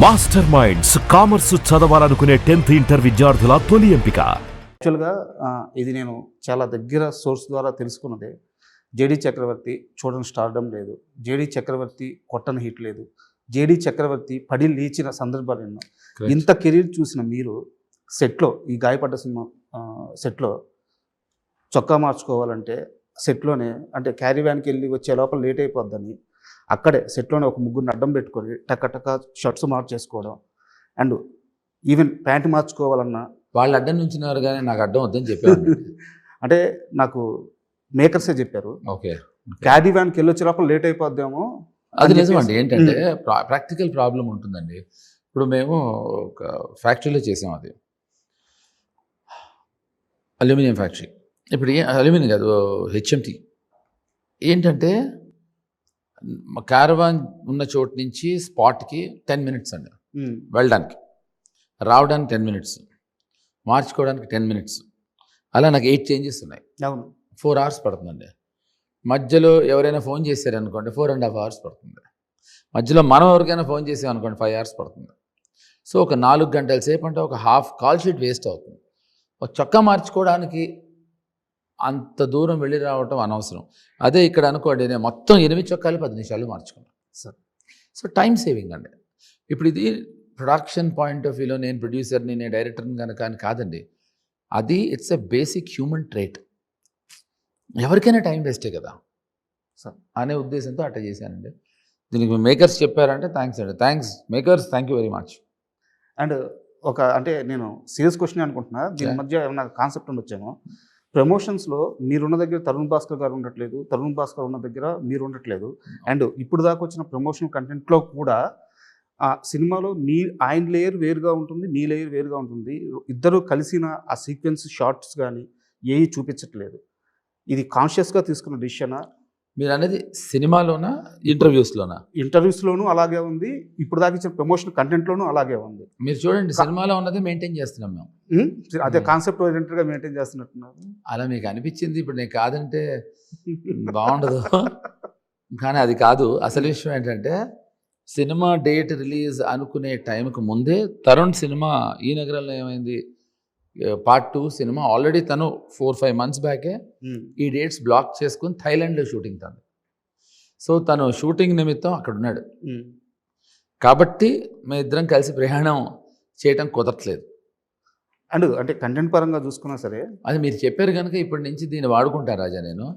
Master minds commerce చదవాలనుకునే 10th inter విద్యార్థుల తొలి ఎంపిక. యాక్చువల్గా ఇది నేను చాలా దగ్గర సోర్స్ ద్వారా తెలుసుకున్నదే. జేడీ చక్రవర్తి చూడని స్టార్డమ్ లేదు, జేడీ చక్రవర్తి కొట్టని హిట్ లేదు, జేడీ చక్రవర్తి పడి లేచిన సందర్భాలు ఎన్నో. ఇంత కెరీర్ చూసిన మీరు సెట్లో, ఈ గాయపడ్డ సినిమా సెట్లో చొక్కా మార్చుకోవాలంటే సెట్లోనే, అంటే క్యారీ వ్యాన్కి వెళ్ళి వచ్చే లోపల లేట్ అయిపోద్దని అక్కడే సెట్లోనే ఒక ముగ్గురిని అడ్డం పెట్టుకొని టక్క షర్ట్స్ మార్చేసుకోవడం, అండ్ ఈవెన్ ప్యాంట్ మార్చుకోవాలన్నా వాళ్ళు అడ్డం నుంచినారు కానీ నాకు అడ్డం వద్దని చెప్పారు. అంటే నాకు మేకర్సే చెప్పారు, ఓకే క్యారీ వ్యాన్కి వెళ్ళి వచ్చే లోపల లేట్ అయిపోద్దాము. అది నిజమండి. ఏంటంటే ప్రాక్టికల్ ప్రాబ్లం ఉంటుందండి. ఇప్పుడు మేము ఒక ఫ్యాక్టరీలో చేసాం, అది అల్యూమినియం ఫ్యాక్టరీ. ఇప్పుడు అల్యూమినియం కాదు, హెచ్ఎంటి. ఏంటంటే క్యారవాన్ ఉన్న చోటు నుంచి స్పాట్కి 10 minutes అండి వెళ్ళడానికి, రావడానికి 10 minutes, మార్చుకోవడానికి 10 minutes. అలా నాకు 8 changes ఉన్నాయి. 4 hours పడుతుందండి. మధ్యలో ఎవరైనా ఫోన్ చేశారనుకోండి 4.5 hours పడుతుంది. మధ్యలో మనం ఎవరికైనా ఫోన్ చేసామనుకోండి 5 hours పడుతుంది. సో ఒక 4 గంటల సేపు అంటే ఒక హాఫ్ కాల్ షీట్ వేస్ట్ అవుతుంది. ఒక చొక్కా మార్చుకోవడానికి అంత దూరం వెళ్ళి రావటం అనవసరం. అదే ఇక్కడ అనుకోండి, నేను మొత్తం 8 చొక్కాలు 10 నిమిషాలు మార్చుకున్నాను సార్. సో టైం సేవింగ్ అండి. ఇప్పుడు ఇది ప్రొడక్షన్ పాయింట్ ఆఫ్ వ్యూలో నేను ప్రొడ్యూసర్ని, నేను డైరెక్టర్ని కనుక అని కాదండి. అది it's a basic human trait. ఎవరికైనా టైం వేస్టే కదా సార్ అనే ఉద్దేశంతో అట్లా చేశానండి. దీనికి మేకర్స్ చెప్పారంటే థ్యాంక్స్ అండి. Thanks makers, thank you very much. And ఒక అంటే నేను సీరియస్ క్వశ్చన్ అనుకుంటున్నా, దీని మధ్య ఏమైనా కాన్సెప్ట్ ఉండొచ్చేమో. ప్రమోషన్స్లో మీరున్న దగ్గర తరుణ్ భాస్కర్ గారు ఉండట్లేదు, తరుణ్ భాస్కర్ ఉన్న దగ్గర మీరు ఉండట్లేదు. అండ్ ఇప్పుడు దాకా వచ్చిన ప్రమోషన్ కంటెంట్లో కూడా ఆ సినిమాలో ఆయన లేయర్ వేరుగా ఉంటుంది, మీ లేయర్ వేరుగా ఉంటుంది. ఇద్దరు కలిసిన ఆ సీక్వెన్స్ షార్ట్స్ కానీ ఏవి చూపించట్లేదు. ఇది కాన్షియస్గా తీసుకున్న డిసిషనా? మీరు అనేది సినిమాలోనా ఇంటర్వ్యూస్లోనా? ఇంటర్వ్యూస్లోనూ అలాగే ఉంది, ఇప్పుడు దాకా ఇచ్చిన ప్రమోషన్ కంటెంట్లోనూ అలాగే ఉంది. మీరు చూడండి, సినిమాలో ఉన్నది మెయింటైన్ చేస్తున్నాం మేము. అదే కాన్సెప్ట్ ఓరియంటెడ్గా మెయింటైన్ చేస్తున్నట్టున్నారు. అలా మీకు అనిపించింది. ఇప్పుడు నేను కాదంటే బాగుండదు, కానీ అది కాదు. అసలు విషయం ఏంటంటే సినిమా డేట్ రిలీజ్ అనుకునే టైంకి ముందే తరుణ్ సినిమా ఈ నగరంలో ఏమైంది, Part 2 సినిమా ఆల్రెడీ తను 4-5 months బ్యాకే ఈ డేట్స్ బ్లాక్ చేసుకుని థైలాండ్లో షూటింగ్ తను. సో తను షూటింగ్ నిమిత్తం అక్కడ ఉన్నాడు. కాబట్టి మేము ఇద్దరం కలిసి ప్రయాణం చేయటం కుదరట్లేదు. అండ్ అంటే కంటెంట్ పరంగా చూసుకున్నా సరే, అది మీరు చెప్పారు కనుక ఇప్పటి నుంచి దీన్ని వాడుకుంటా రాజా. నేను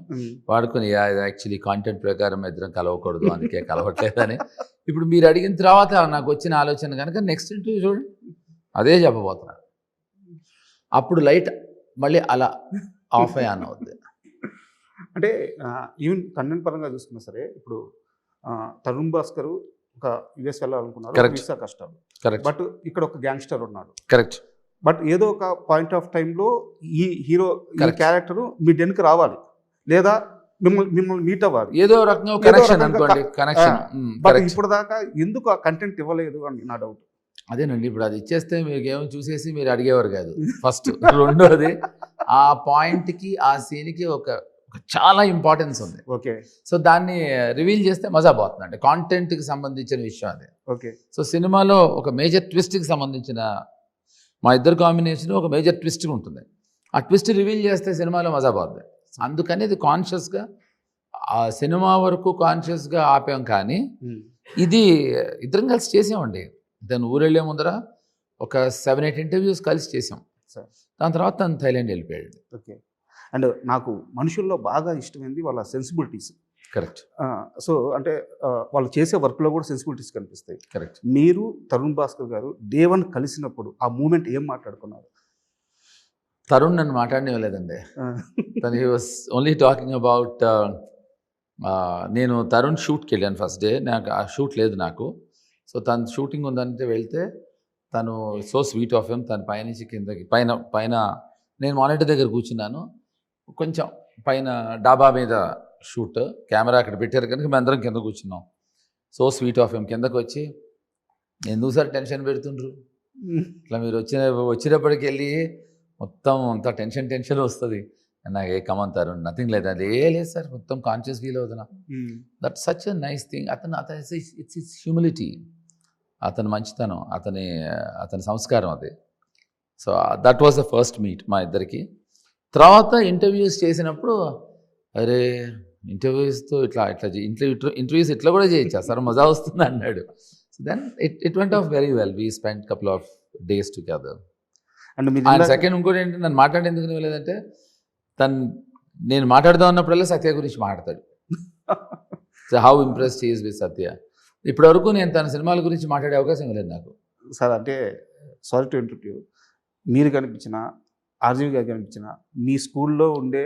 వాడుకుని యాక్చువల్లీ కాంటెంట్ ప్రకారం ఇద్దరం కలవకూడదు, అందుకే కలవట్లేదని. ఇప్పుడు మీరు అడిగిన తర్వాత నాకు వచ్చిన ఆలోచన కనుక నెక్స్ట్ ఇంటర్వ్యూ చూడండి అదే చెప్పబోతున్నా. అప్పుడు లైట్ మళ్ళీ అలా ఆఫ్ అయ్యి ఆన్ అవుద్ది. అంటే ఈవెన్ కంటెంట్ పరంగా చూసుకున్నా సరే, ఇప్పుడు తరుణ్ భాస్కర్ ఒక యుఎస్ వెళ్ళాలనుకున్నారు, వీసా కష్టాలు. కరెక్ట్. బట్ ఇక్కడ ఒక గ్యాంగ్స్టర్ ఉన్నాడు. కరెక్ట్. బట్ ఏదో ఒక పాయింట్ ఆఫ్ టైంలో ఈ హీరో క్యారెక్టర్ మీ డెన్కి రావాలి, లేదా మిమ్మల్ని మీట్ అవ్వాలి, ఏదో రకంగా కనెక్షన్ అనుకోండి, కనెక్షన్. బట్ ఇప్పుడు దాకా ఎందుకు ఆ కంటెంట్ ఇవ్వలేదు అని నా డౌట్. అదేనండి, ఇప్పుడు అది ఇచ్చేస్తే మీకు ఏమో చూసేసి మీరు అడిగేవారు కాదు ఫస్ట్. రెండోది, ఆ పాయింట్కి ఆ సీన్కి ఒక చాలా ఇంపార్టెన్స్ ఉంది. ఓకే. సో దాన్ని రివీల్ చేస్తే మజా పోతుంది. అంటే కాంటెంట్కి సంబంధించిన విషయం అది. ఓకే. సో సినిమాలో ఒక మేజర్ ట్విస్ట్కి సంబంధించిన మా ఇద్దరు కాంబినేషన్ ఒక మేజర్ ట్విస్ట్ ఉంటుంది. ఆ ట్విస్ట్ రివీల్ చేస్తే సినిమాలో మజా పోతుంది. అందుకని ఇది కాన్షియస్గా ఆ సినిమా వరకు కాన్షియస్గా ఆపాం. కానీ ఇది ఇద్దరం కలిసి చేసామండి. దాని ఊరెళ్ళే ముందర ఒక 7-8 interviews కలిసి చేసాం. దాని తర్వాత తను థైలాండ్ వెళ్ళిపోయాడు. ఓకే. అండ్ నాకు మనుషుల్లో బాగా ఇష్టమైంది వాళ్ళ సెన్సిబిలిటీస్. కరెక్ట్. సో అంటే వాళ్ళు చేసే వర్క్లో కూడా సెన్సిబిలిటీస్ కనిపిస్తాయి. కరెక్ట్. మీరు తరుణ్ భాస్కర్ గారు డే 1 కలిసినప్పుడు ఆ మూమెంట్ ఏం మాట్లాడుకున్నారు? తరుణ్ నన్ను మాట్లాడనివ్వలేదండి. తను he was only talking about నేను తరుణ్ షూట్కి వెళ్ళాను ఫస్ట్ డే. నాకు ఆ షూట్ లేదు నాకు. సో తను షూటింగ్ ఉందంటే వెళ్తే తను సో స్వీట్ ఆఫ్ హిమ్. తను పైనుంచి కిందకి పైన నేను మానిటర్ దగ్గర కూర్చున్నాను, కొంచెం పైన డాబా మీద షూట్, కెమెరా అక్కడ పెట్టారు కనుక మేము అందరం కింద కూర్చున్నాం. So sweet of him. కిందకు వచ్చి, ఎందుకు సార్ టెన్షన్ పెడుతుండ్రు, ఇట్లా మీరు వచ్చినప్పటికి వెళ్ళి మొత్తం అంతా టెన్షన్ వస్తుంది. నాకు కమంతారు నథింగ్ లేదు, అది లేదు సార్, మొత్తం కాన్షియస్ ఫీల్ అవుతున్నా. That such a nice thing. అతను ఇట్స్ హిస్ హ్యూమిలిటీ. అతని మంచితనం, అతని సంస్కారం అది. So that was the first meet మా ఇద్దరికి. తర్వాత ఇంటర్వ్యూస్ చేసినప్పుడు అరే ఇంటర్వ్యూస్తో ఇట్లా ఇంటర్వ్యూస్ ఇట్లా కూడా చేయొచ్చా సార్, మజా వస్తుంది అన్నాడు. So then it went off very well. We spend couple of days together. And మీరు ఆయన సెకండ్ ఇంకోటి ఏంటంటే నన్ను మాట్లాడే ఎందుకు లేదంటే నేను మాట్లాడదాం అన్నప్పుడల్లా సత్య గురించి మాట్లాడతాడు. So how impressed he is with Satya. ఇప్పటివరకు నేను తన సినిమాల గురించి మాట్లాడే అవకాశం లేదు నాకు. సార్ అంటే సారీ టు ఇంటర్వ్యూ, మీరు కనిపించిన ఆర్జీవి గారు కనిపించిన మీ స్కూల్లో ఉండే,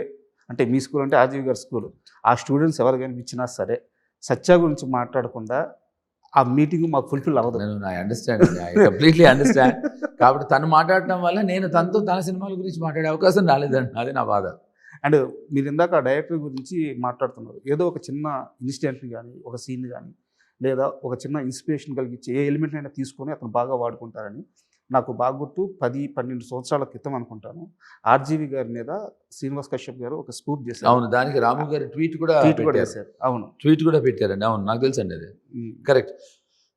అంటే మీ స్కూల్ అంటే ఆర్జీవి గారి స్కూల్, ఆ స్టూడెంట్స్ ఎవరు కనిపించినా సరే సత్య గురించి మాట్లాడకుండా ఆ మీటింగ్ మాకు ఫుల్ఫిల్ అవ్వదు. I understand, I completely understand. కాబట్టి తను మాట్లాడటం వల్ల నేను తనతో తన సినిమాల గురించి మాట్లాడే అవకాశం రాలేదండి, అదే నా బాధ. అండ్ మీరు ఇందాక డైరెక్టర్ గురించి మాట్లాడుతున్నారు. ఏదో ఒక చిన్న ఇన్సిడెంట్ని కానీ, ఒక సీన్ కానీ, లేదా ఒక చిన్న ఇన్స్పిరేషన్ కలిగించి ఏ ఎలిమెంట్ అయినా తీసుకొని అతను బాగా వాడుకుంటారని నాకు బాగా గుర్తు. 10-12 సంవత్సరాల క్రితం అనుకుంటాను, ఆర్జీవి గారి మీద శ్రీనివాస్ కశ్యప్ గారు ఒక స్కూప్ చేశారు. అవును, దానికి రాము గారి ట్వీట్ కూడా చేశారు. అవును, ట్వీట్ కూడా పెట్టారండి. అవును, నాకు తెలుసు అండి అది. కరెక్ట్.